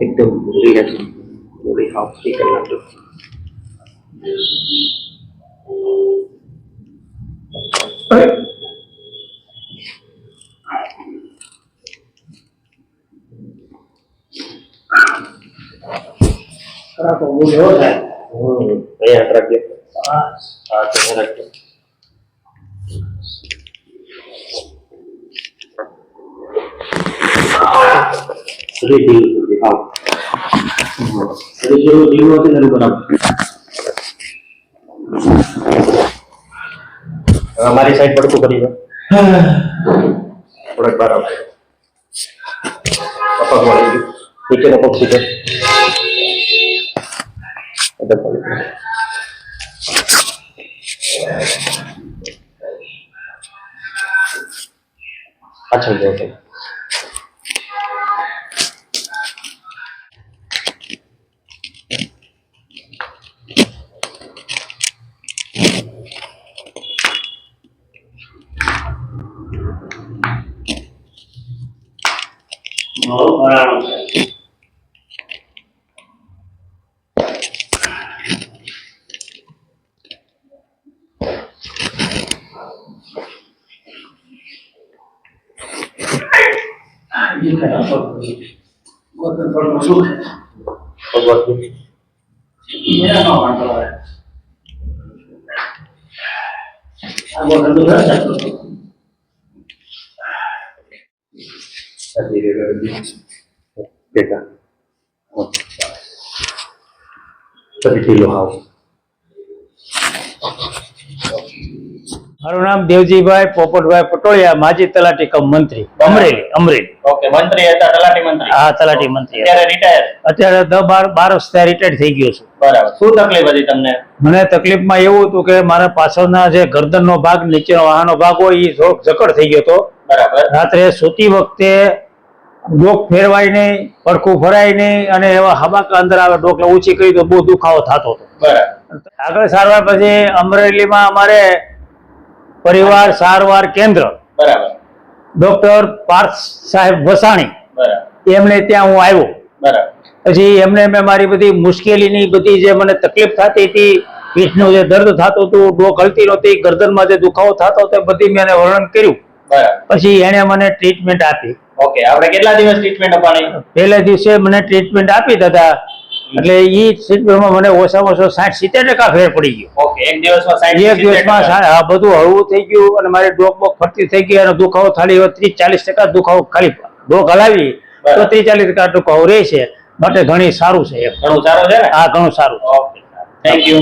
एकदम relax body half free करना तो खराब हो गया है। याद रखिए हाथ में रखिए दिखाओ जो जीव होते हैं बराबर हमारी साइड पर तो करिएगा थोड़ा बराबर पापा बोलेंगे नीचे ना पक्षी कर इधर बोलेंगे अच्छा जाओ ये खराब हो गई बहुत मशहूर है और बात मेरा काम आता है अब वो धंधो है बेटा सभी किलो हाउ મારું નામ દેવજીભાઈ પોપટભાઈ પટોળિયા, માજી તલાટી કમ મંત્રી, અમરેલી. ઓકે, મંત્રી હતા, તલાટી મંત્રી. હા, તલાટી મંત્રી. અત્યારે રિટાયર? અત્યારે 10-12 વર્ષ થયા રિટાયર થઈ ગયો છું. બરાબર. શું તકલીફ હતી તમને? મને તકલીફમાં એવું હતું કે મારા પાછળના જે ગરદનનો ભાગ, નીચેનો વાહનો ભાગ હોય એ થોડોક જકડ થઈ ગયો હતો. બરાબર. રાત્રે સૂતી વખતે ડોક ફેરવાય નહીં, પડખું ફરાય નહીં અને એવા હબાકા અંદર આવે, ડોક ઊંચી કરી તો બહુ દુખાવો થતો હતો. બરાબર. આગળ સારવાર પછી અમરેલીમાં અમારે પરિવાર સારવાર કેન્દ્ર બરાબર ડોક્ટર પાર્થ સાહેબ વસાણી બરાબર એમને ત્યાં હું આવ્યો. બરાબર. પછી એમને મેં મારી બધી મુશ્કેલીની બધી જે મને તકલીફ થતી હતી, પીઠનું જે દર્દ થતું હતું, ડોક હલતી નહોતી, ગરદનમાં જે દુખાવો થતો હતો, બધી મેં એને વર્ણન કર્યું. બરાબર. પછી એને મને ટ્રીટમેન્ટ આપી. ઓકે, આપણે કેટલા દિવસ ટ્રીટમેન્ટ આપવાની? પહેલા દિવસે મને ટ્રીટમેન્ટ આપી દાદા, એટલે એ ટ્રીટમેન્ટમાં મને ઓછામાં ઓછો 60-70% ફેર પડી ગયો. ઓકે, એક દિવસમાં 60 એક દિવસમાં હા બધું હળવું થઈ ગયું અને મારી ડોક બોક ફરતી થઈ ગઈ અને દુખાવો ખાલી 30-40% દુખાવો ખાલી ડોક હલાવી તો 30-40% દુખાવો રહેશે માટે ઘણી સારું છે. ઘણું સારું છે ને? હા, ઘણું સારું. Okay, thank you.